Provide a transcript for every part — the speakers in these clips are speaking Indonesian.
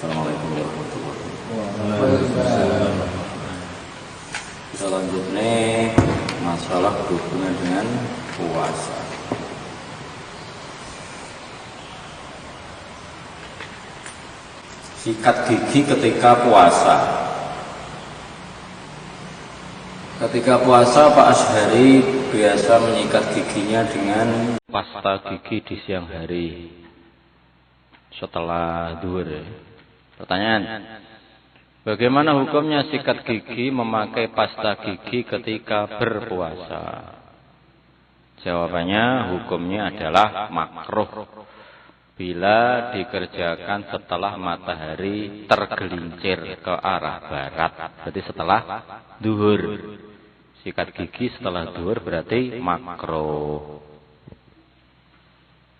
Assalamualaikum warahmatullahi wabarakatuh. Selanjutnya masalah hubungan dengan puasa. Sikat gigi ketika puasa. Ketika puasa Pak Ashari biasa menyikat giginya dengan pasta gigi di siang hari setelah duhur. Pertanyaan, bagaimana hukumnya sikat gigi memakai pasta gigi ketika berpuasa? Jawabannya, hukumnya adalah makruh bila dikerjakan setelah matahari tergelincir ke arah barat. Berarti setelah duhur. Sikat gigi setelah duhur berarti makruh.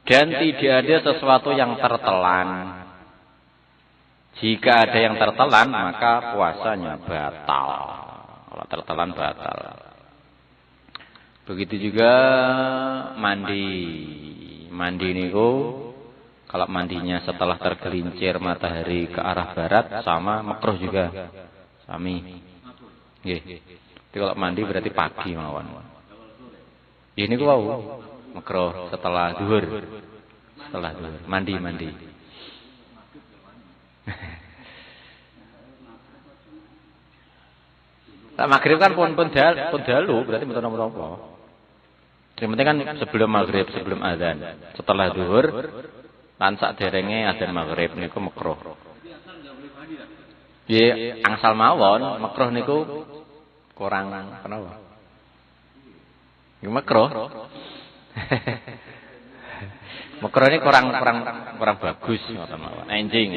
Dan tidak ada sesuatu yang tertelan. Jika ada yang tertelan, maka puasanya batal. Kalau tertelan batal. Begitu juga mandi. Mandi niku kalau mandinya setelah tergelincir matahari ke arah barat sama makruh juga. Sami. Nggih. Jadi kalau mandi berarti pagi mawon. Ya niku wau makruh setelah duhur. Setelah duhur mandi. Lah maghrib kan pun dalu berarti mboten napa-napa. Yang penting kan sebelum maghrib, sebelum azan. Setelah zuhur lan sakderenge azan maghrib niku makruh. Nggih, angsal mawon makruh niku kurang kenapa? Nggih makruh. Makruh ini kurang bagus ngoten mawon. Enjing.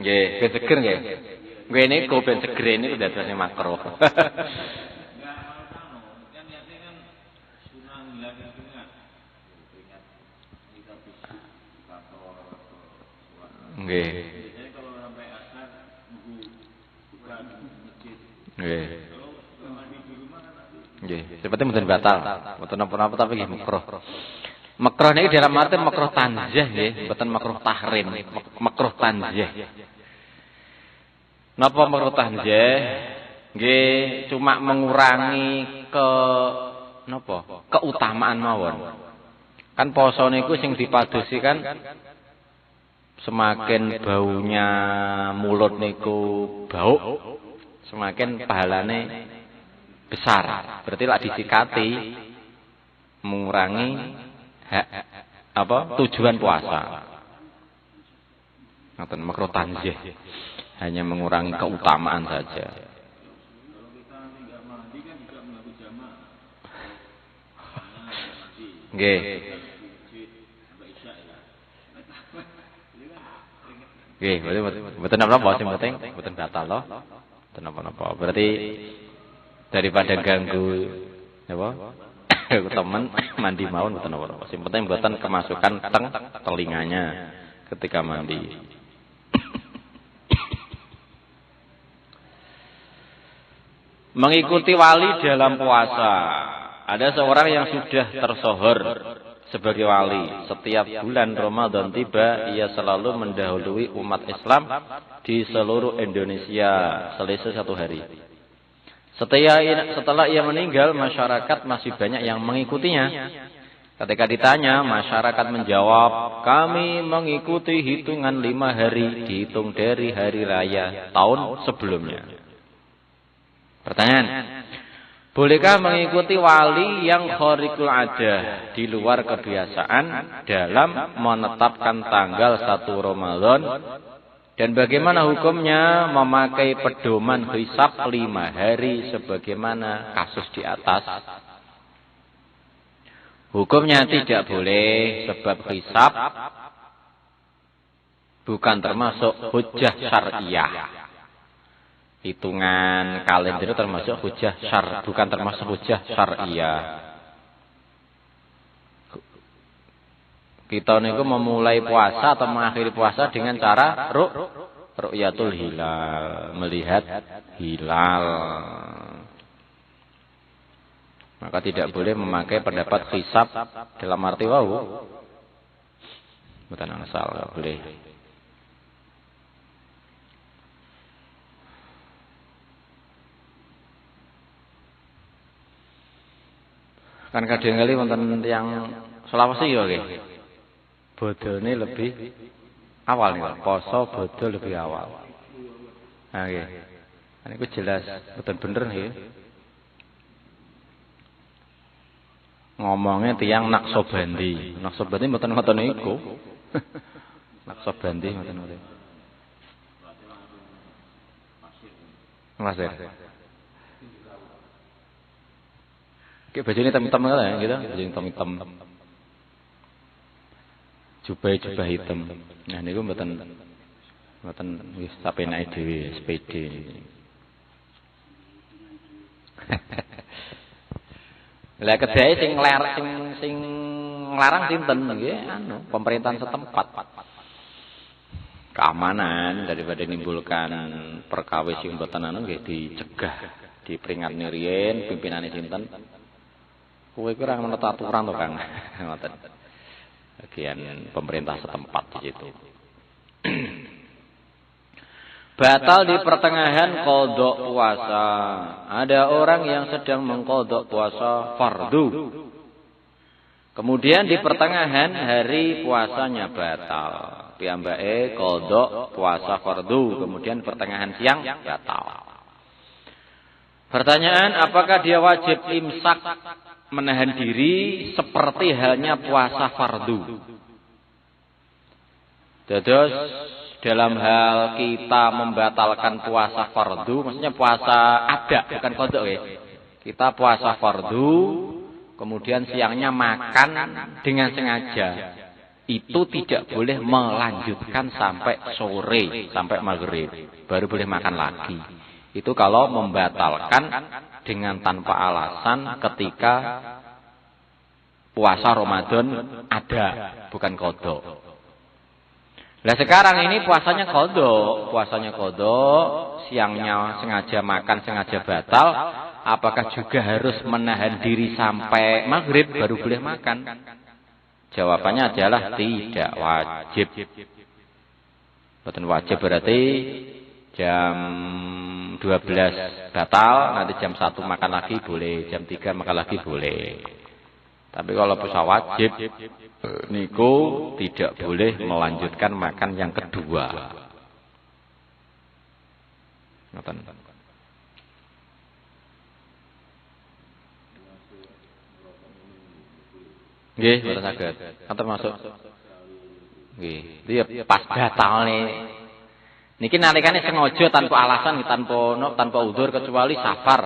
Nggih, ben seger nggih. Nggih niku ben seger niku dadosne makruh. Nggih. Nggih. Nggih, seperti mboten batal. Mboten napa-napa tapi nggih makruh. Makruh niki dalam arti makruh tanzih nggih, mboten makruh tahrim, makruh tanzih. Napa makruh tanzih? Nggih, cuma mengurangi keutamaan mawon. Kan poso niku sing dipadosi kan semakin baunya mulut niku bau, semakin pahalane besar. Berarti lak disikati mengurangi tujuan puasa. Ngoten makruh tanzih. Hanya mengurangi keutamaan saja. Nggih. Nggih, mboten napa-napa sing penting mboten batal loh. Mboten napa-napa. Berarti daripada ganggu apa? Teman mandi mawon mboten napa-napa. Sing penting mboten kemasukan telinganya ketika mandi. Mengikuti wali dalam puasa. Ada seorang yang sudah tersohor sebagai wali. Setiap bulan Ramadan tiba, ia selalu mendahului umat Islam di seluruh Indonesia selisih 1 hari. Setelah ia meninggal, masyarakat masih banyak yang mengikutinya. Ketika ditanya, masyarakat menjawab, kami mengikuti hitungan 5 hari, dihitung dari hari raya tahun sebelumnya. Pertanyaan, bolehkah mengikuti wali yang khariqul adah di luar kebiasaan dalam menetapkan tanggal 1 Ramadan? Dan bagaimana hukumnya memakai pedoman hisab 5 hari sebagaimana kasus di atas? Hukumnya tidak boleh sebab hisab bukan termasuk hujjah syariah. Hitungan kalender termasuk hujjah bukan termasuk hujjah syariah. Kita niku memulai puasa atau mengakhiri puasa dengan cara ru'yatul hilal, melihat hilal. Maka tidak boleh memakai pendapat hisab dalam arti wau. Bukan asal, tidak boleh. Kan kadang kali wonten yang Sulawesi ya nggih. Bodone lebih awal nih, poso bodo lebih awal. Nah nggih. Niku jelas betul bener nggih. Ngomongnya tiang Naksobandi. Naksobandi mboten ngoten niku. Naksobandi mboten ngoten. Masir. Kayak baju ini hitam-hitam ya, gitu. Baju hitam-hitam. Jubah hitam. Nah niku mboten wis sapenake dhewe SPD. Lah kedai sing nglarang sinten nggih pemerintahan setempat. Keamanan daripada menimbulkan perkawis sing mboten anu nggih dicegah, diperingatne riyen pimpinane sinten. Kowe iki ora menurut aturan to, Kang. Ngoten. Bagian pemerintah setempat di situ. Batal di pertengahan qadha puasa. Ada orang yang sedang mengqadha puasa fardu. Kemudian di pertengahan hari puasanya batal. Piyambake qadha puasa fardu, kemudian pertengahan siang batal. Pertanyaan, apakah dia wajib imsak menahan diri seperti halnya puasa fardu? Dados dalam hal kita membatalkan puasa fardu, maksudnya puasa ada, bukan qadha ya. Kita puasa fardu, kemudian siangnya makan dengan sengaja. Itu tidak boleh melanjutkan sampai sore, sampai maghrib. Baru boleh makan lagi. Itu kalau membatalkan dengan tanpa alasan ketika puasa Ramadan ada, bukan qadha. Nah sekarang ini puasanya qadha, siangnya sengaja makan, sengaja batal, apakah juga harus menahan diri sampai maghrib baru boleh makan? Jawabannya adalah tidak wajib. Bukan wajib berarti jam 12 batal, nanti jam 1 makan lagi boleh, jam 3 makan lagi boleh. Tapi kalau puasa wajib niku tidak boleh melanjutkan makan yang kedua. Ngoten. Nggih, mboten saged. Antar masuk. Nggih, dia pas batal nih. Niki nalikane sengaja tanpa alasan, tanpa udzur kecuali safar.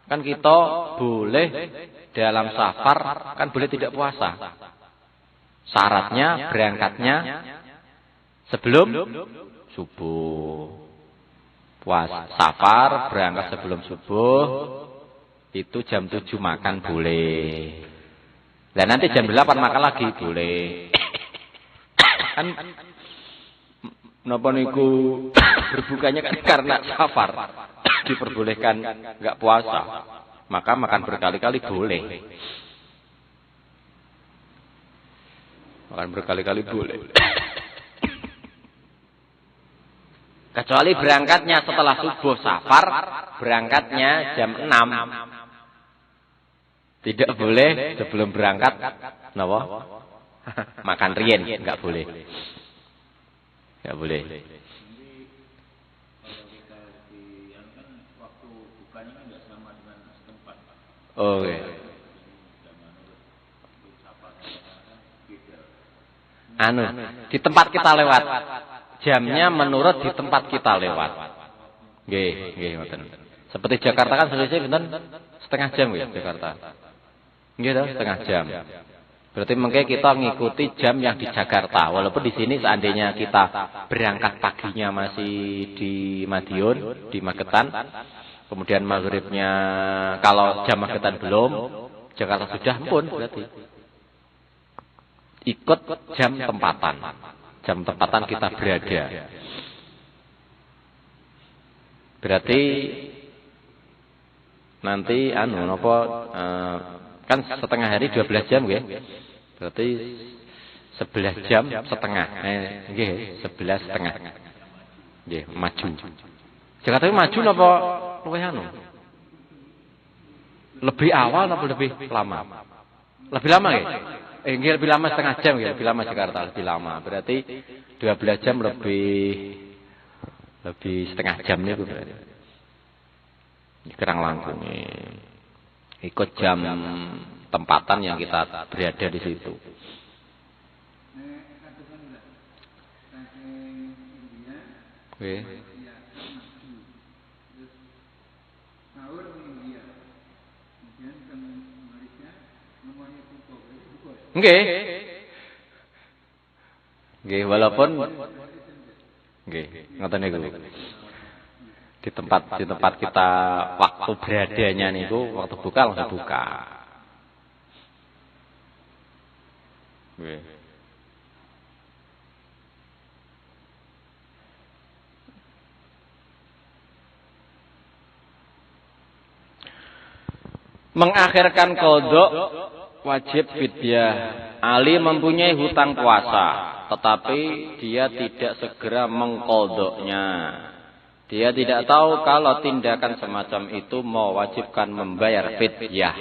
Kan kita boleh dalam safar kan boleh tidak puasa. Syaratnya berangkatnya sebelum subuh. Puasa safar berangkat sebelum subuh itu jam 7 makan boleh. Dan nanti jam 8 makan lagi boleh. Kan napa niku berbukanya kan karena safar diperbolehkan enggak puasa. Maka makan berkali-kali boleh. Makan berkali-kali boleh. Kecuali berangkatnya setelah subuh safar, berangkatnya jam 6. Tidak boleh sebelum berangkat napa? Makan riyen, enggak boleh. Enggak boleh. Oh iya. Di tempat kita lewat. Jamnya menurut di tempat kita lewat. Nggih, ngoten. Seperti Jakarta kan selisih pinten? Setengah jam ya Jakarta. Nggih toh, setengah jam. Berarti mungkin kita ngikuti jam yang di Jakarta. Walaupun di sini seandainya kita berangkat paginya masih di Madiun, di Magetan. Kemudian maghribnya kalau jam Magetan belum, Jakarta sudah pun berarti. Ikut jam tempatan. Jam tempatan kita berada. Berarti nanti kan setengah hari 12 jam nggih. Berarti 11 jam setengah. Nggih, 11 setengah. Nggih, maju. Jakarta maju napa luwih Lebih awal napa lebih lama? Lebih lama nggih? Nggih, lebih lama setengah jam nggih, lebih lama Jakarta, lebih lama. Berarti 12 jam lebih setengah jam niku berarti. Kerang langkung ikut jam tempatan yang kita berada di situ. Oke. Nggih, walaupun nggih, ngoten niku. Di tempat kita waktu beradanya niku waktu buka langsung buka. Nggih. Mengakhirkan qadha wajib fidyah. Ali mempunyai hutang puasa, tetapi dia tidak segera mengqadhanya. Dia tidak tahu kalau tindakan semacam itu mewajibkan membayar fidyah.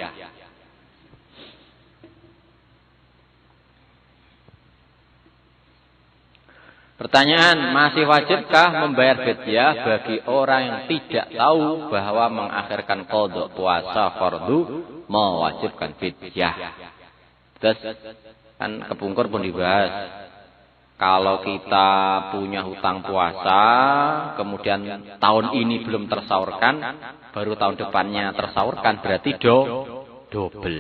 Pertanyaan, masih wajibkah membayar fidyah bagi orang yang tidak tahu bahwa mengakhirkan qadha puasa fardu mewajibkan fidyah? Terus kan kepungkur pun dibahas. Kalau kita punya hutang puasa, kemudian tahun ini belum tersaurkan, baru tahun depannya tersaurkan, berarti double.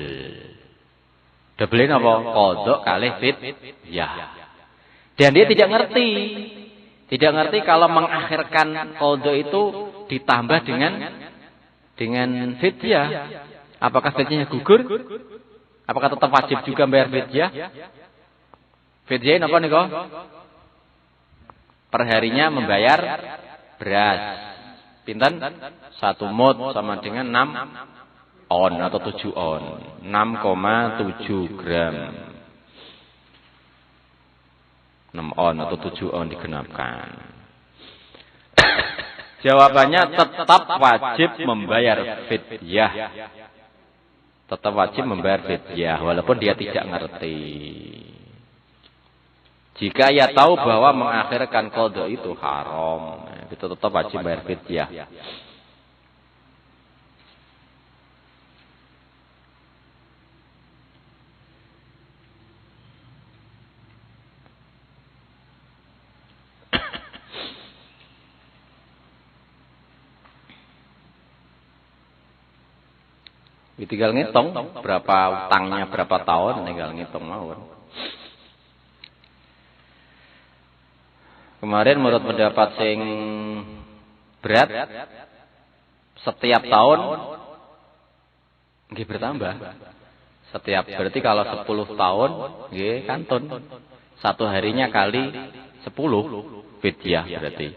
Double ini apa? Qadha kalih fidyah. Dan dia tidak ngerti kalau mengakhirkan qadha itu ditambah dengan fidyah. Apakah fidyahnya gugur? Apakah tetap wajib juga bayar fidyah? Fidyah apa niku? Perharinya membayar beras. Pinten? 1 mud sama dengan 6 on atau 7 on. 6,7 gram. 6 on atau 7 on digenapkan. Jawabannya tetap wajib membayar fidyah. Tetap wajib membayar fidyah walaupun dia tidak ngerti. Jika ia tahu bahwa mengakhirkan qadha itu haram, itu tetap wajib bayar fidyah. Tinggal ngitung berapa utangnya berapa tahun, tinggal ngitung mawon. Kemarin menurut pendapat sing berat setiap tahun nggih bertambah. Setiap berarti kalau 10 tahun nggih kantun. 1 harinya kali 10 fidyah berarti.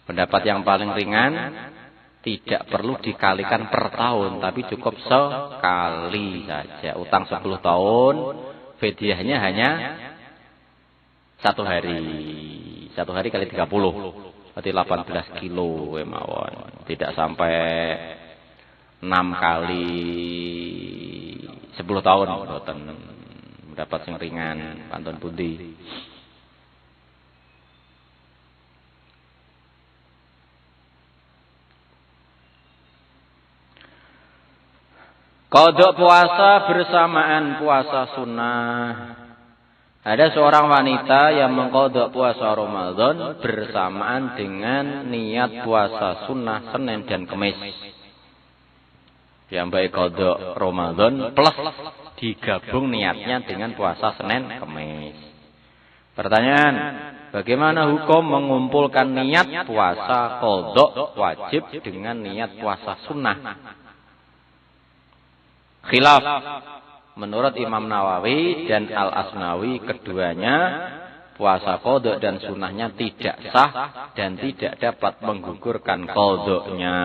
Pendapat yang paling ringan tidak perlu dikalikan per tahun, tapi cukup sekali saja. Utang 10 tahun, fidyahnya hanya 1 hari. 1 hari kali 30. Berarti 18 kilo mawon. Tidak sampai 6 kali 10 tahun. Boten mendapat sing ringan, pantun pundi. Qadha puasa bersamaan puasa sunnah. Ada seorang wanita yang mengqadha puasa Ramadan bersamaan dengan niat puasa sunnah Senin dan Kamis. Yang baik qadha Ramadan plus digabung niatnya dengan puasa Senin Kamis. Pertanyaan, bagaimana hukum mengumpulkan niat puasa qadha wajib dengan niat puasa sunnah? Khilaf. Menurut Imam Nawawi dan Al-Asnawi, keduanya puasa qadha dan sunnahnya tidak sah dan tidak dapat menggugurkan qadhanya.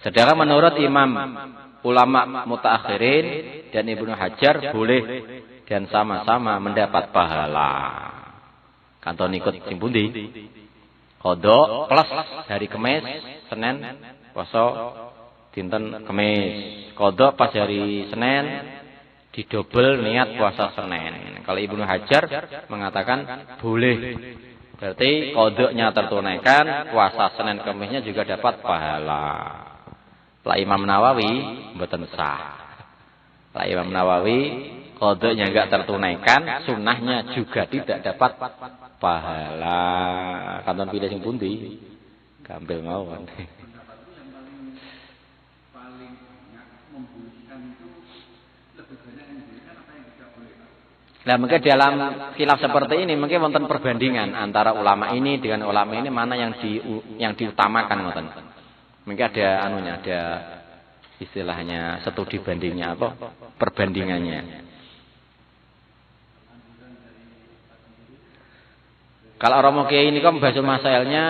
Sedangkan menurut Imam ulama mutaakhirin dan Ibnu Hajar boleh dan sama-sama mendapat pahala. Kanton ikut sing pundi? Qadha plus hari Kamis, Senin, poso dinten Kamis. Qadha pas hari Senin didobel niat puasa Senin. Kalau Ibnu Hajar mengatakan boleh. Berarti qadha-nya tertunaikan, puasa Senin Kamisnya juga dapat pahala. Lah Imam Nawawi mboten sah. Lah Imam Nawawi qadha-nya enggak tertunaikan, sunnahnya juga tidak dapat pahala. Kanton pilih sing pundi? Gampil mawon. Nah, mungkin dalam khilaf seperti ini mungkin wonten perbandingan antara ulama ini dengan ulama ini mana yang diutamakan ngoten. Mungkin ada anunya, ada istilahnya studi bandingnya apa? Perbandingannya. Kalau Romo Kiai ini kan bahasa masailnya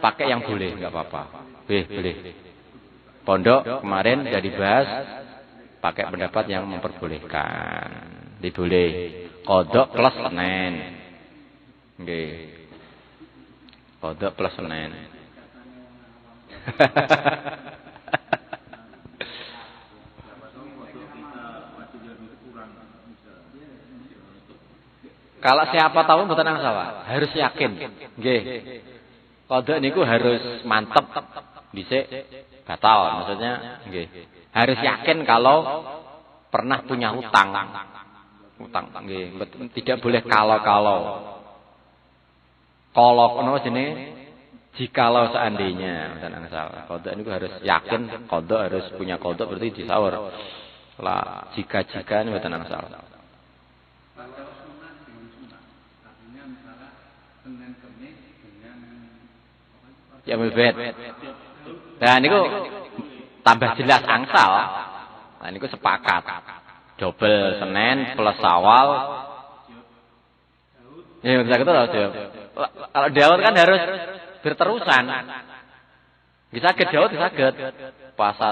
pakai yang boleh, enggak apa-apa. Boleh. Pondok kemarin sudah dibahas pakai pendapat yang memperbolehkan. Diboleh. Qadha plus Senin. Nggih. Qadha plus Senin. Kalau siapa tahu mboten masalah, harus yakin. Nggih. Qadha niku harus mantep dhisik batal, maksudnya nggih. Harus yakin kalau pernah punya hutang. Utang nggih, tidak boleh kalau-kalau. Kalau ono jenenge jikalau seandainya, mboten masalah. Qadha niku harus yakin, qadha harus punya qadha berarti disaur. Lah jika-jika niku mboten masalah. Ya mubet. Nah niku tambah jelas angsal. Nah niku sepakat. Double Senin plus Syawal. Ya bisa gitu loh. Kalau Daud kan harus berterusan. Bisa ke Daud, bisa ke puasa.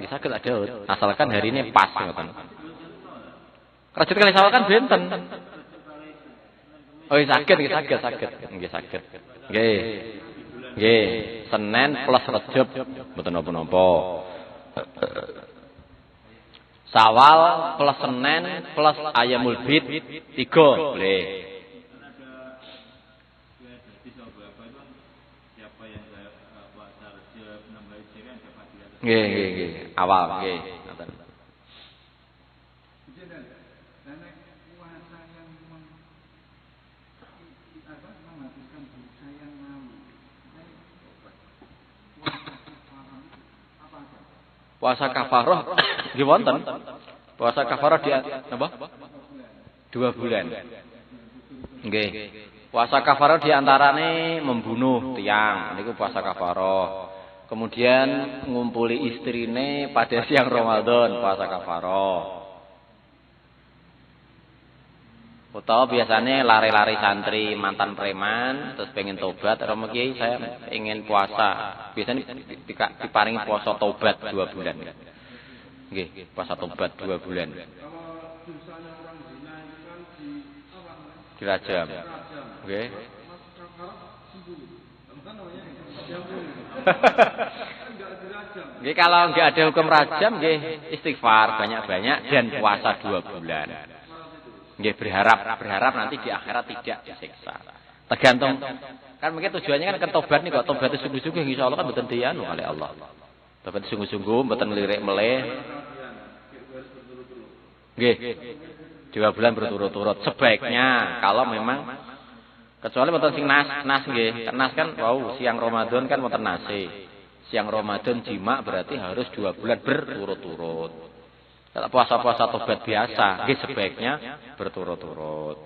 Bisa ke Daud. Asalkan hari ini pas ngoten. Rajut kali Syawal kan benten. Oh, sakit. Nggih. Senin plus Rejab mboten napa-napa. Syawal plus Senin plus Ayamul Bid 3 boleh. Nggih. Awal nggih. Puasa kafarah nggih wonten. Puasa kafarah dia napa? 2 bulan. Nggih. Puasa kafarah di antarane membunuh tiang, niku puasa kafarah. Kemudian ngumpuli istrine pada siang Ramadan, puasa kafarah. Utawa biasanya lari-lari santri mantan preman terus pengen tobat, Romo Kiai saya ingin puasa. Biasanya diparingi puasa tobat 2 bulan. Nggih, puasa tobat 2 bulan. Dirajam. Nggih. Nggih kalau enggak ada hukum rajam nggih istighfar banyak-banyak dan puasa 2 bulan. Nggih berharap nanti di akhirat tidak disiksa. Tergantung kan mungkin tujuannya kan tobat nih kok tobat sungguh-sungguh insyaallah kan mboten dianu oleh Allah. Tobat sungguh-sungguh mboten melirik meleh. Nggih. 2 bulan berturut-turut sebaiknya kalau memang kecuali mboten sing nas nggih. Nas kan wow siang Ramadan kan mboten nase. Siang Ramadan jima berarti harus 2 bulan berturut-turut. Kalau puasa-puasa tobat biasa, nggih sebaiknya berturut-turut.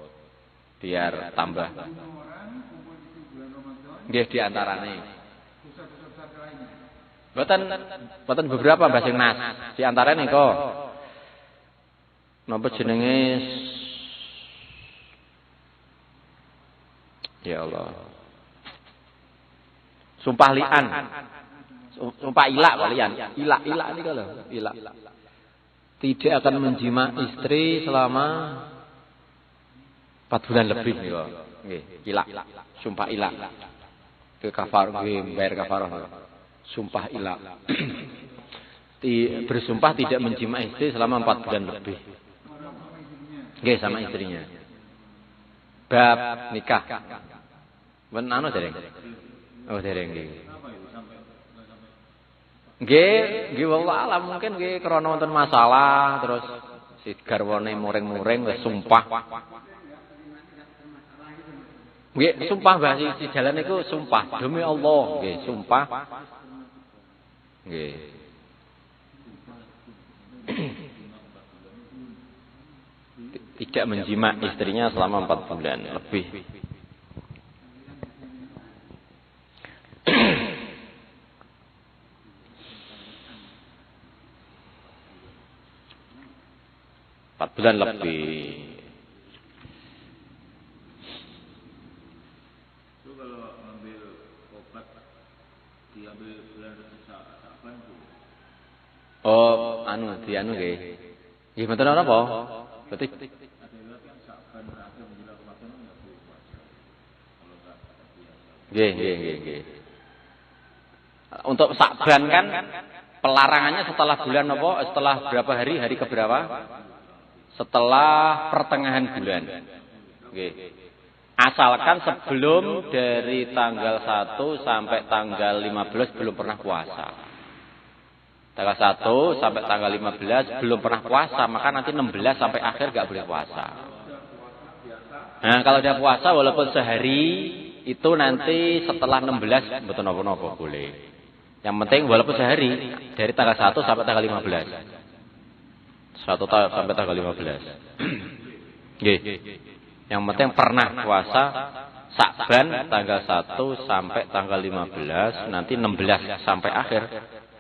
Biar tambah. Nggih di antarane. Mboten beberapa bahasa nas. Di antarane kok napa jenenge? Ya Allah. Sumpah li'an. Sumpah ilak kalian. Ilak ini kalau ilak. Tidak akan menjima istri selama 4 bulan lebih nih kok. Nggih, ilak. Sumpah ilak. Ke kafar nggih, bayar kafarah. Sumpah ilak. Bersumpah tidak menjima istri selama 4 bulan lebih. Nggih, sama istrinya. Bab nikah. Ben anu dereng. Oh, dereng nggih. Nggih wallah alam mungkin nggih krana wonten masalah terus si garwane muring-muring wis sumpah. Nggih, sumpah Mbah si jalan niku sumpah demi Allah, nggih, sumpah. Nggih. Tidak menjima istrinya selama 4 bulan lebih. Bulan lebih. Itu kalau ngambil obat diambil bulan Sa'ban itu. Oh, dianu nggih. Nggih mboten napa? Berarti ada kan Sa'ban akhir menjelang Ramadan enggak boleh puasa. Kalau enggak biasa. Nggih. Untuk Sa'ban kan pelarangannya setelah bulan apa? Setelah berapa hari? Hari ke berapa? Setelah pertengahan bulan. Oke. Asalkan sebelum dari tanggal 1 sampai tanggal 15 belum pernah puasa. Tanggal 1 sampai tanggal 15 belum pernah puasa, maka nanti 16 sampai akhir enggak boleh puasa. Nah, kalau dia puasa walaupun sehari itu nanti setelah 16 betul napa-napa boleh. Yang penting walaupun sehari dari tanggal 1 sampai tanggal 15. 1 sampai tanggal 15. Nggih. Yang penting pernah puasa Sa'ban tanggal 1 sampai tanggal 15, nanti 16 sampai akhir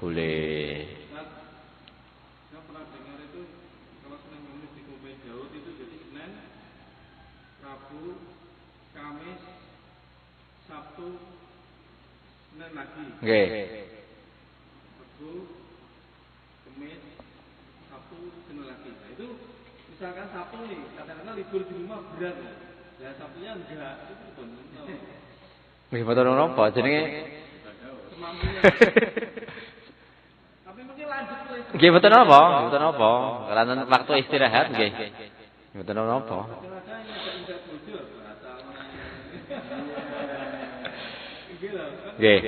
boleh. Saya pernah dengar itu kalau Senin Kamis di Kumpul Daud itu jadi Senin, Rabu, Kamis, Sabtu, Senin lagi. Nggih. Rabu, Kamis, Sabtu, Senin lagi. Nah itu misalkan Sabtu nih, kadang-kadang libur di rumah berat ya. Ya Sabtunya enggak, itu benar. Nggih mboten napa jenenge. Semampunya. Tapi mungkin lanjut tuh. Nggih mboten napa? Mboten napa. Karena waktu istirahat nggih. Mboten napa. Nggih.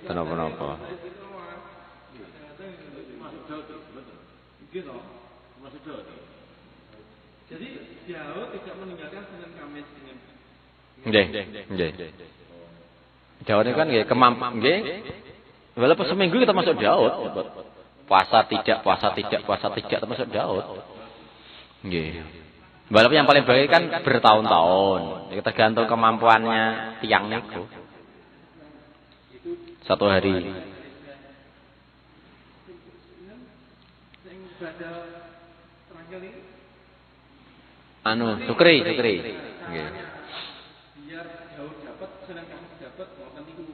Mboten napa-napa. Jadi Daud tidak meninggalkan Senin Kamis dengan Nggih. Daud kan nggih nggih. Walaupun seminggu kita masuk Daud. Puasa tidak termasuk Daud. Nggih. Walaupun yang paling baik kan bertahun-tahun. Tergantung kemampuannya tiang niku. 1 hari. Sukri. Nggih. Biar Daud dapat, Senin Kamis dapat, wonten niku.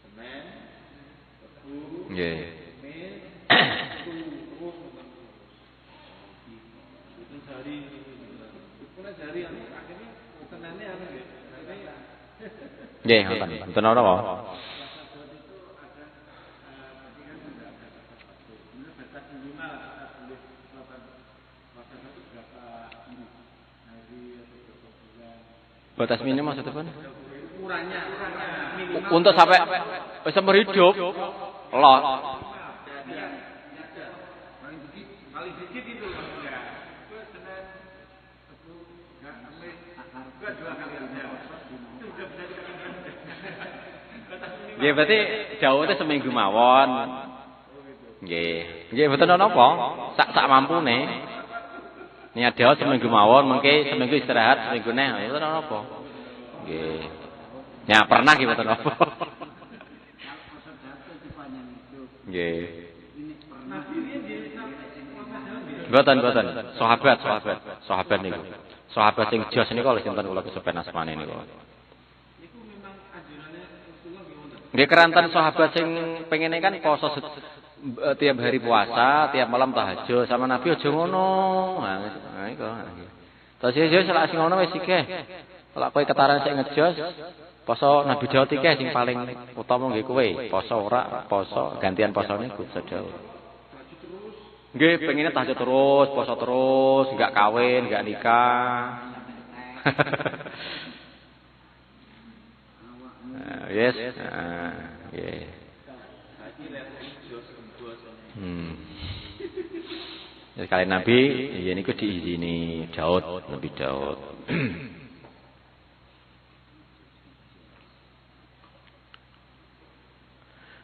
Senin, Rabu, Nggih. Kamis, terus wonten. Itu sehari. Pokoknya sehari akhirnya Seninnya anu nggih. Nggih, ngoten. Mboten napa. Batas minim maksudnya pun? Ukurannya minimal. Untuk sampai seumur hidup. Lot. Paling sedikit itu maksudnya. Itu Senin, Rabu, Kamis, Ahad, 2 kali aja. Itu sudah bisa dikatakan. Nggih, berarti Daud seminggu mawon. Nggih, mboten napa. Sak mampune. Niat Daud seminggu mawon, mengke seminggu istirahat, seminggu neh, mboten napa. Nggih. Ya pernah nggih mboten napa. Nggih. Mboten. Sahabat niku. Sahabat sing jos niku lho sinten kula kesepen asmane niku. Itu memang anjurane Rasulullah nggih wonten. Nggih keranten sahabat sing pengene kan poso tiap hari puasa, tiap malam tahajud sama Nabi aja ngono. Nah iku. Terus yo selak sing ngono wis iki. Kalau kowe ketaran sik ngejos, poso Nabi Daud iki sing paling utama nggih kowe. Poso ora, poso gantian posone Gusti Daud. Nggih pengine tahajud terus, poso terus, enggak kawin, enggak nikah. Yes. Nggih. Sekali Nabi, ya niku diizini Daud, Nabi Daud.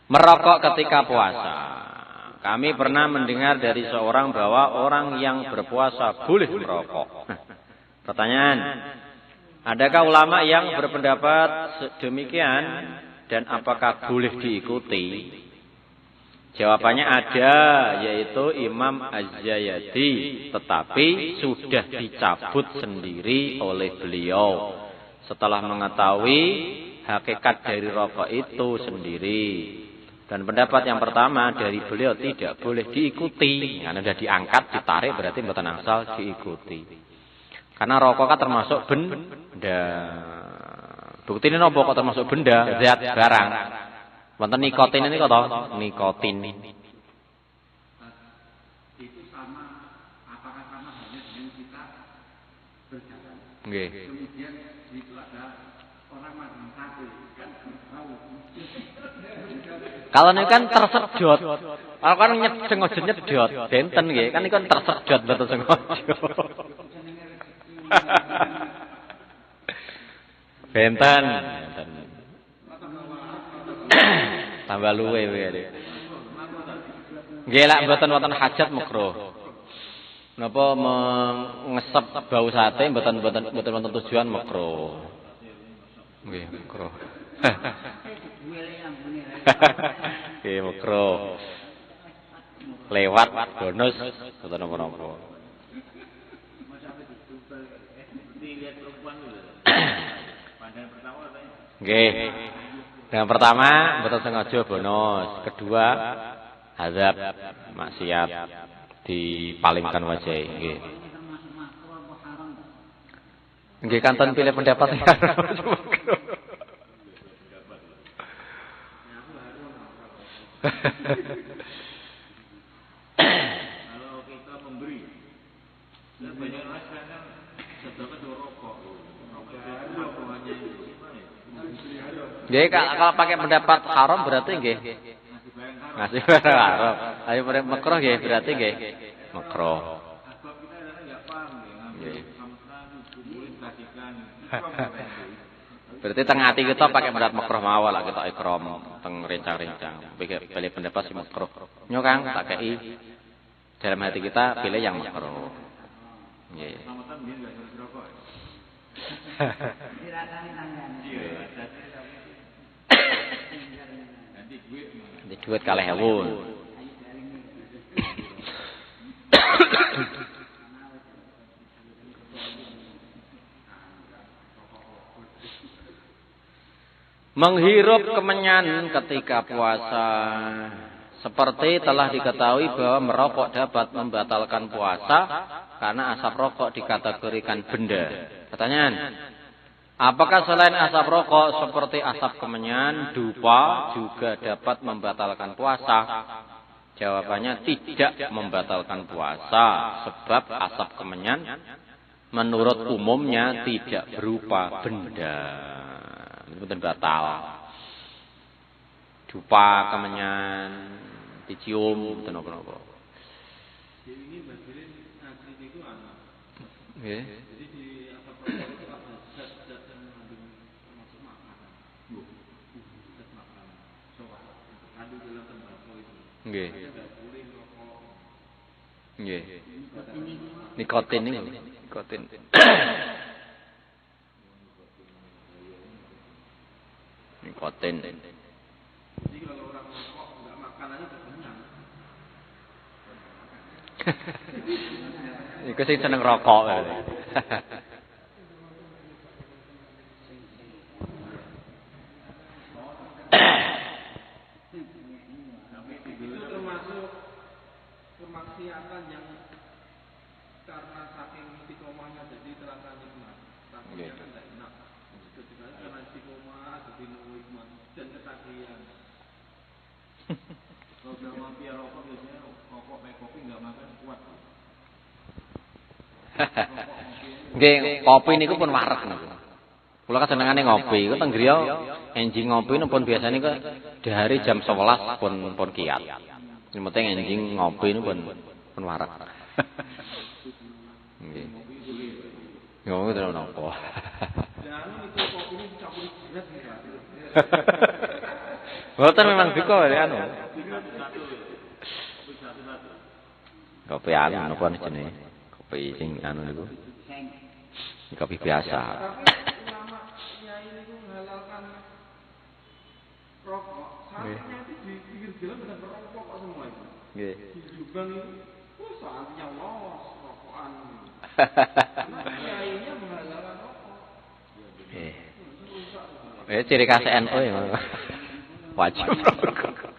Merokok ketika puasa. Kami pernah mendengar dari seorang bahwa orang yang berpuasa boleh merokok. Pertanyaan, adakah ulama yang berpendapat demikian dan apakah boleh diikuti? Jawabannya ada, yaitu Imam Az-Zayadi, tetapi sudah dicabut sendiri oleh beliau setelah mengetahui hakikat dari rokok itu sendiri. Dan pendapat yang pertama dari beliau tidak boleh diikuti. Karena sudah diangkat, ditarik berarti mboten angsal diikuti. Karena rokok kan termasuk benda. Bukti ini nopo kok termasuk benda, zat barang. Wonten nikotin ini kok nikotin. Itu sama, apakah sama halnya dengan kita berjalan? Nggih. Kemudian itu ada orang makan sate, kan tahu. Kalau ini kan tersedot. Kalau kan sengaja nyedot, benten nggih. Kan ini kan tersedot betul sengaja. Benten. Tambah luwe wae. Nggih lak mboten wonten hajat makruh. Napa ngesep bau sate mboten wonten tujuan makruh. Nggih makruh. Nggih makruh. Lewat bonus mboten napa-napa. Nggih. Yang pertama, betul sengaja bonus. Kedua, azab maksiat dipalingkan wajah. Nggih. Nggih kanton pilih pendapat. Kalau kita memberi, banyak orang sekarang sedekah do rokok. Nggih kalau pakai pendapat haram berarti nggih. Ngasih barang haram. Ayo makruh nggih berarti nggih. Makruh. Sebab kita enggak paham nggih. Berarti tengah hati kita pakai pendapat makruh mawon lah kita ikram teng rencang-rencang. Pilih pendapat si makruh. Nyo Kang tak kei dalam hati kita pilih yang makruh. Nggih. Nanti duit kalih ewu. Menghirup kemenyan ketika puasa. Seperti telah diketahui bahwa merokok dapat membatalkan puasa karena asap rokok dikategorikan benda. Pertanyaan, apakah selain asap rokok seperti asap kemenyan, dupa juga dapat membatalkan puasa? Jawabannya tidak membatalkan puasa sebab asap kemenyan menurut umumnya tidak berupa benda. Itu batal. Dupa kemenyan dicium betul apa? Ini bagian asli itu anak. Nggih. Jadi di asap rokok itu ada zat-zat yang mengandung termasuk makanan. Zat makanan. Ada dalam tembakau itu. Nggih. Tidak boleh rokok. Nggih. Nikotin ini. Nikotin. Nikotin. Jadi kalau orang rokok enggak makan aja udah kenyang. Iku sing seneng rokok. niatan yang karena saking istiqomahnya jadi terasa nikmat. Takutnya kan tidak enak. Ketika karena istiqomah jadi nikmat dan ketagihan. Kalau udah mafia rokok biasanya rokok kayak kopi nggak makan kuat. Nggih, kopi niku pun wareg niku. Kula kan senengane ngopi. Iku teng griya enjing ngopi pun biasane kok dari jam 11 pun kiat. Sing penting enjing ngopi niku pun wareg. Nggih. Ngono terus napa? Dan itu kopi ini dicampur beras nih Pak. Boten memang biko anu. Kopi anu napa jenenge? Kopi sing anu niku. Kopi biasa. Tapi ulama Kiai niku menghalalkan rokok. Saatnya itu di pinggir jalan ada merokok kok semua itu. Nggih. Di Jombang itu, saatnya los rokokan. Kiainya menghalalkan rokok. Ciri khas NU ya. Wajib rokok.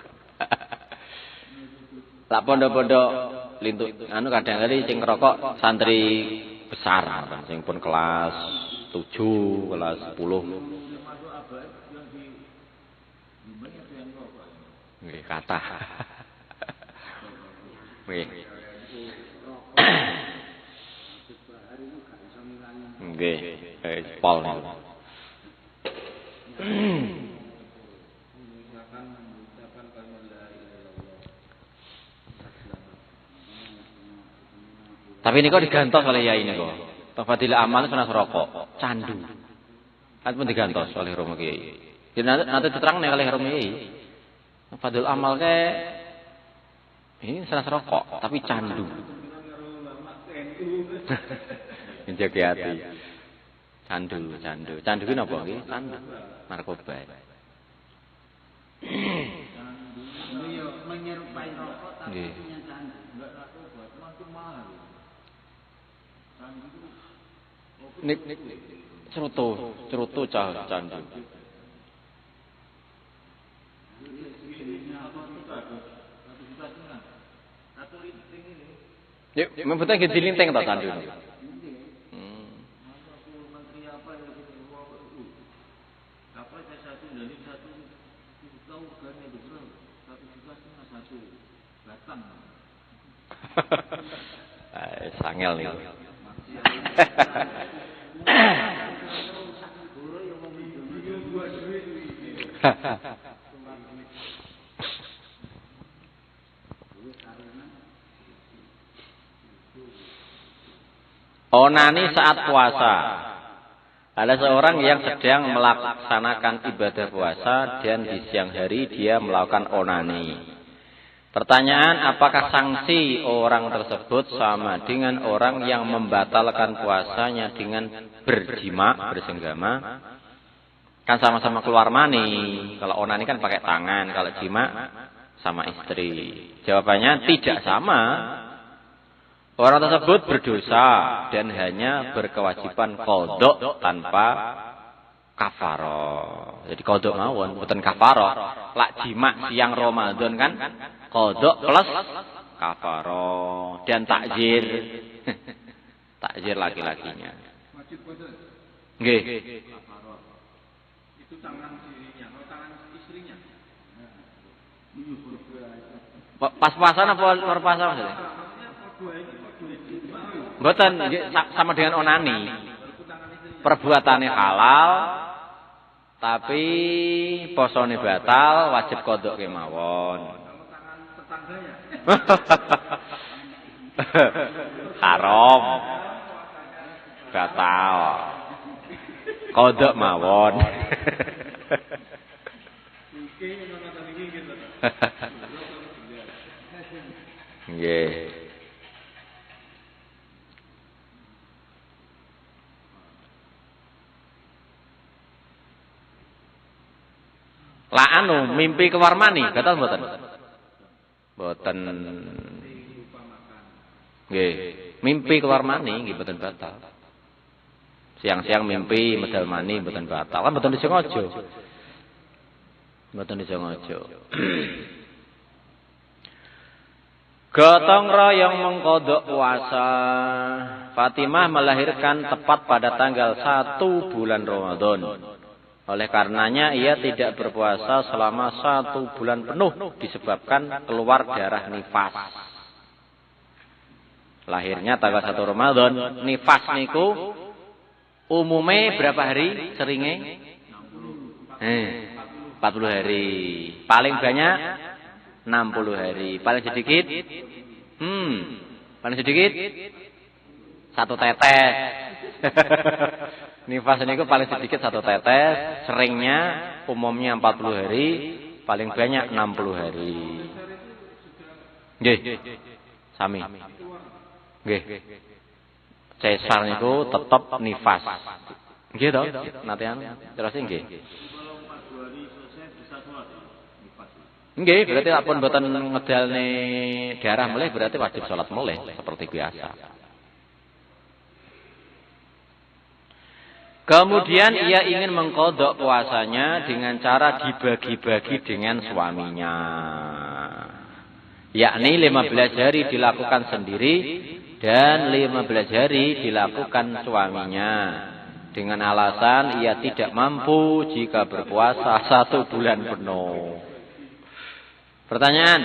Lah pondok-pondok lintu anu kadang-kadang sing rokok santri besar, sing pun kelas 7, kelas 10. Nggih, kata. Nggih. Nggih, pol niku. Misalkan mengucapkan kalimat la ilaha illallah. Tapi niku digantos oleh yai niku. Fadilah amal sunah rokok, candu. Kan pun digantos oleh Romo Kiai. Jadi nanti diterang nih oleh Romo Kiai. Fadil amal ke ini sunah rokok, tapi candu. Menjaga hati. Candu. Candu ini apa nggih? Candu. Narkoba. Menyerupai rokok tapi Nggih. punya candu. Enggak narkoba, cuma mahal. Nik cerutu cah candu. Yuk, membutuhkan gitu linteng atau candu. Menteri apa yang apa saya satu dari satu tahu kan itu bro 1,5 satu batang. Sangel nih. Onani saat puasa. Ada seorang yang sedang melaksanakan ibadah puasa dan di siang hari dia melakukan onani. Pertanyaan, apakah sanksi orang tersebut sama dengan orang yang membatalkan puasanya dengan berjima, bersenggama? Kan sama-sama keluar mani. Kalau onani kan pakai tangan, kalau jima sama istri. Jawabannya tidak sama. Orang tersebut berdosa dan hanya berkewajiban qadha tanpa kafaroh. Jadi qadha mawon, mboten kafaroh. Lak jima siang Ramadan kan qadha plus kafaroh dan takzir. Takzir laki-lakinya. Wajib puasa. Nggih. Itu tangan dirinya, kalau tangan istrinya. Pas puasa apa luar puasa maksudnya? Mboten sama dengan onani. Perbuatannya halal tapi posone batal, wajib qadha kemawon. Kalau tangan tetangganya. Haram. Batal. Qadha mawon. Oke, ngono ta niki gitu. Nggih. Lah anu mimpi keluar mani, batal mboten? Mboten. Nggih, mimpi keluar mani nggih mboten batal. Siang-siang mimpi medal mani mboten batal. Kan mboten disengaja. Mboten disengaja. Gotong royong mengkodok puasa. Fatimah melahirkan tepat pada tanggal 1 bulan Ramadan. Oleh karenanya ia tidak berpuasa selama 1 bulan penuh disebabkan keluar darah nifas. Lahirnya tanggal 1 Ramadan. Nifas niku umumnya berapa hari seringnya? 40 hari. Paling banyak 60 hari. Paling sedikit? Paling sedikit? 1 tetes. Nifas niku paling sedikit 1 tetes. Seringnya umumnya 40 hari. Paling banyak 60 hari. Nggih. Sami. Nggih. Cesar niku tetep nifas. Nggih to? Natean terus nggih. Nggih, berarti apun mboten ngedalne darah melih berarti wajib salat melih seperti biasa. Kemudian ia ingin mengkodok puasanya dengan cara dibagi-bagi dengan suaminya. Yakni 15 hari dilakukan sendiri dan 15 hari dilakukan suaminya. Dengan alasan ia tidak mampu jika berpuasa 1 bulan penuh. Pertanyaan,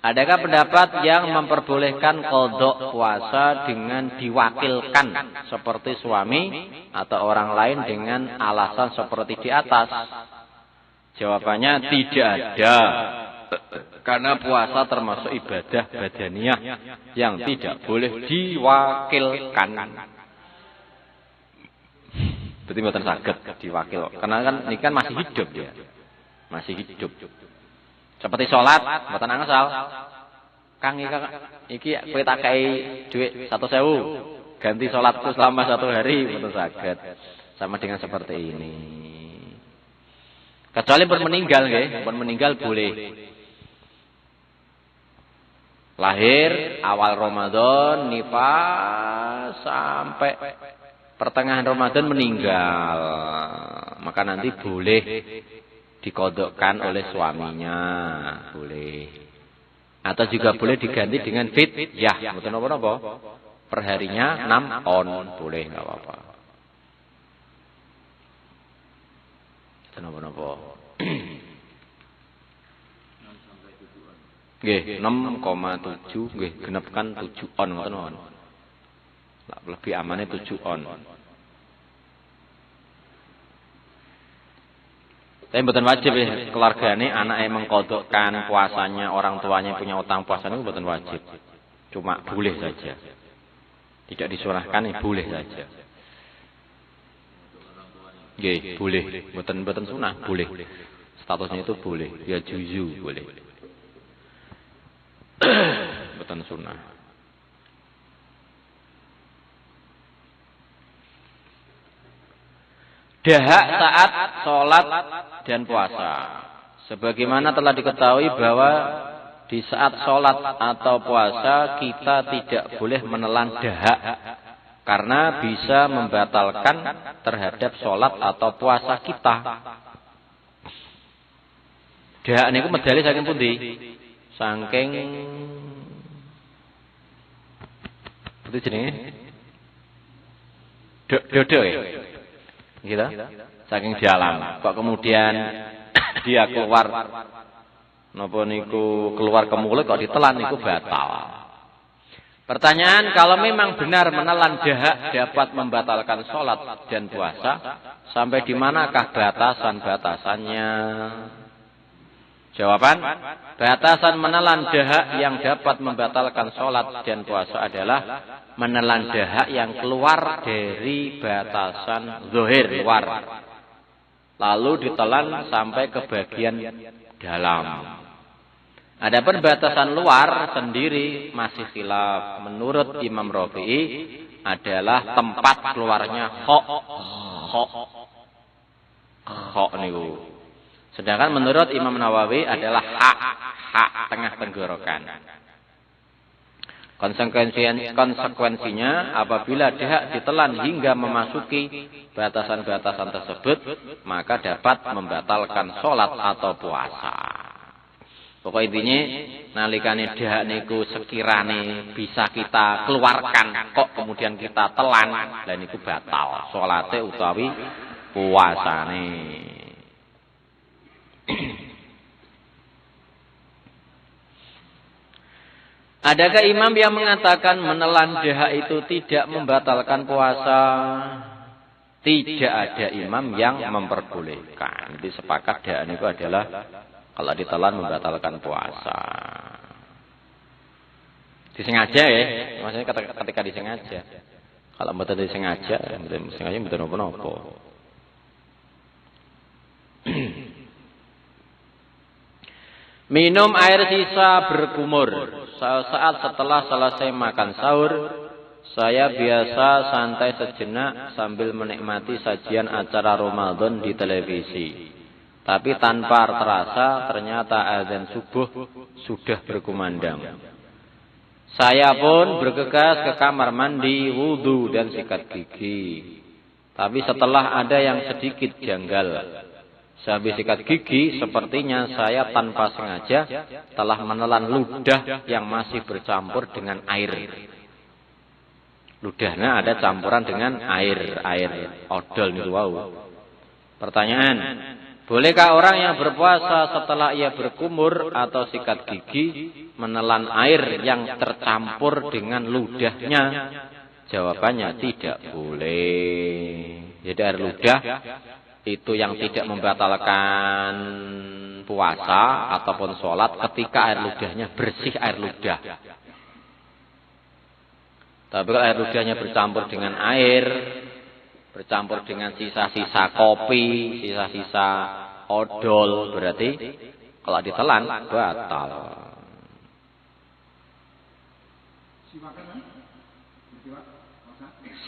adakah pendapat yang memperbolehkan qadha puasa dengan diwakilkan seperti suami atau orang lain dengan alasan seperti di atas? Jawabannya tidak ada. Karena puasa termasuk ibadah badaniyah yang tidak boleh diwakilkan. Berarti mboten saged diwakil. Karena kan ini kan masih hidup ya. Masih hidup. Seperti sholat, mboten angsal. Kang iki kowe tak kei dhuwit 100.000, ganti sholatku selama 1 hari, mboten saged. Sama dengan seperti ini. Kecuali pun meninggal nggih, pun meninggal boleh. Lahir awal Ramadan, nifas sampai pertengahan Ramadan meninggal. Maka nanti boleh dikodokkan oleh suaminya, boleh. Atau juga boleh diganti dengan fidyah, mboten napa-napa. Perharinya 6 on, boleh enggak apa-apa. Mboten napa-napa. Nggih, 6,7 nggih genepkan 7 on ngoten mawon. Lebih amane 7 on. Tapi mboten wajib ya keluargane anake mengkodokkan puasanya, orang tuanya punya utang puasa niku mboten wajib. Cuma boleh saja. Tidak disunahkan, boleh saja. Nggih, boleh. Mboten sunah, boleh. Statusnya itu boleh. Ya juzu boleh. Mboten sunah. Dahak saat sholat dan puasa. Sebagaimana telah diketahui bahwa di saat sholat atau puasa kita tidak boleh menelan dahak. Karena bisa membatalkan terhadap sholat atau puasa kita. Dahak niku medali saking pundi? Saking itu jenenge dodo ya. Gitu. Saking jalan. Kok kemudian dia keluar napa niku keluar ke mulut kok ditelan niku batal. Pertanyaan, kalau memang benar menelan dahak dapat membatalkan sholat dan puasa, sampai di manakah batasan-batasannya? Jawaban, batasan menelan dahak yang dapat membatalkan sholat dan puasa adalah menelan dahak yang keluar dari batasan zahir luar. Lalu ditelan sampai ke bagian dalam. Adapun batasan luar sendiri masih khilaf. Menurut Imam Rafi'i adalah tempat keluarnya kho niku. Sedangkan menurut Imam Nawawi adalah hak tengah tenggorokan. Konsekuensinya apabila dahak ditelan hingga memasuki batasan-batasan tersebut, maka dapat membatalkan sholat atau puasa. Pokok intinya nalikane dahak niku sekirane bisa kita keluarkan kok kemudian kita telan, lah niku batal salate utawi puasane. Adakah imam yang mengatakan menelan dahak itu tidak membatalkan puasa? Tidak ada imam yang memperbolehkan. Jadi sepakat dahak itu adalah kalau ditelan membatalkan puasa. Disengaja ya, maksudnya ketika disengaja. Kalau mboten disengaja, mboten napa-napa. Minum air sisa berkumur. Saat setelah selesai makan sahur, saya biasa santai sejenak sambil menikmati sajian acara Ramadan di televisi. Tapi tanpa terasa ternyata azan subuh sudah berkumandang. Saya pun bergegas ke kamar mandi, wudu dan sikat gigi. Tapi setelah ada yang sedikit janggal. Sehabis sikat gigi, sepertinya saya tanpa sengaja telah menelan ludah yang masih bercampur dengan air. Ludahnya ada campuran dengan air odol niku wau. Pertanyaan, bolehkah orang yang berpuasa setelah ia berkumur atau sikat gigi menelan air yang tercampur dengan ludahnya? Jawabannya tidak boleh. Jadi air ludah itu yang tidak membatalkan puasa ataupun sholat ketika air ludahnya bersih air ludah. Tapi kalau air ludahnya bercampur dengan air, bercampur dengan sisa-sisa kopi, sisa-sisa odol, berarti kalau ditelan batal.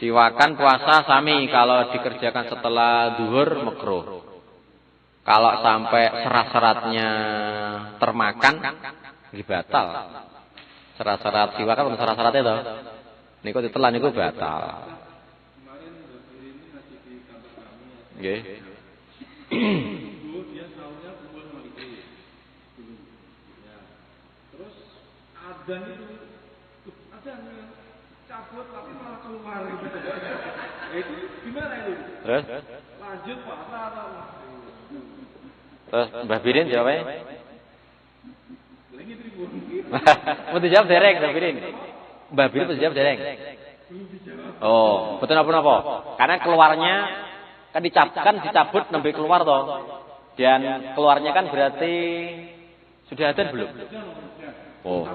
Siwakan puasa sami kalau dikerjakan setelah duhur makruh. Kalau sampai serat-seratnya termakan, batal. Serat-serat siwakan atau serat-seratnya itu, niku ditelan niku batal. Nggih. Dia sahurnya pukul 5 ya. Terus adzan itu adzan cabut tapi malah keluar gitu. Itu gimana itu? Terus? Lanjut puasa atau? Terus Mbah Birin jawabnya? Lagi tribun. Mau dijawab dereng Mbah Birin. Mbah Birin mau dijawab dereng. Oh, betul apa-apa? Karena keluarnya kan dicabut nembe keluar toh. Dan keluarnya kan berarti sudah adzan belum? Oh.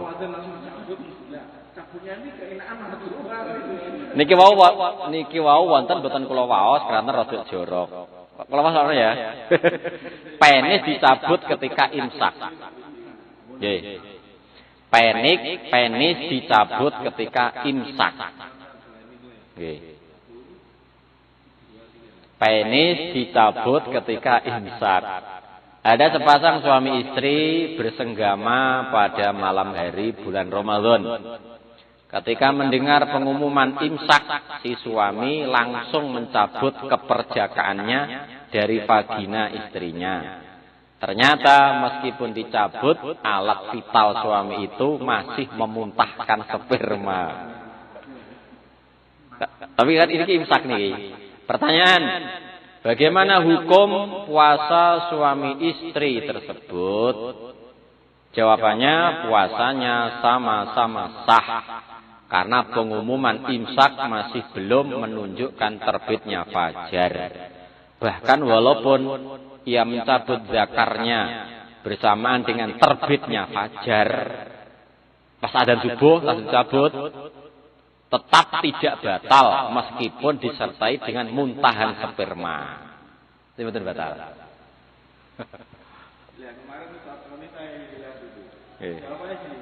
Niki wau wonten boten kula waos karena rada jorok. Kula waos ya. Penis dicabut ketika imsak. Nggih. Penis dicabut ketika imsak. Nggih. Penis dicabut ketika imsak. Ada sepasang suami istri bersenggama pada malam hari bulan Ramadan. Ketika mendengar pengumuman imsak, si suami langsung mencabut keperjakaannya dari vagina istrinya. Ternyata meskipun dicabut, alat vital suami itu masih memuntahkan sperma. Tapi kan ini imsak nih. Pertanyaan, bagaimana hukum puasa suami istri tersebut? Jawabannya puasanya sama-sama sah. Karena pengumuman imsak masih belum menunjukkan terbitnya fajar. Bahkan walaupun ia mencabut zakarnya bersamaan dengan terbitnya fajar, pas adzan subuh langsung cabut, tetap tidak batal meskipun disertai dengan muntahan sperma. Itu betul batal. Ya kemarin saat kami saya lihat itu. Jawabannya gini,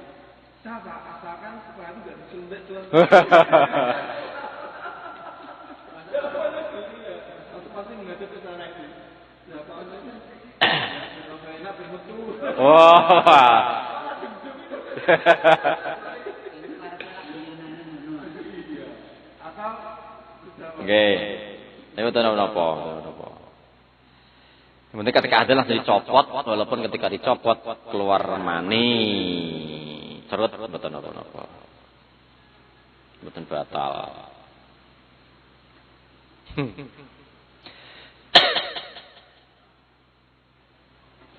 sama asalkan sperma itu tidak diselundek-selundek. Pasti menghadap ke sana itu. Jawabannya enak bermutu. Wah. Oke. Ini betul napa? Yang penting ketika ada langsung dicopot, walaupun ketika dicopot keluar mani, cerut mboten napa-napa. Mboten batal.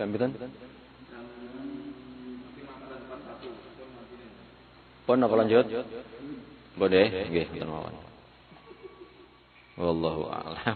Sampeyan pun apa lanjut? Boleh, nggih, mboten mawon. Wallahu a'lam.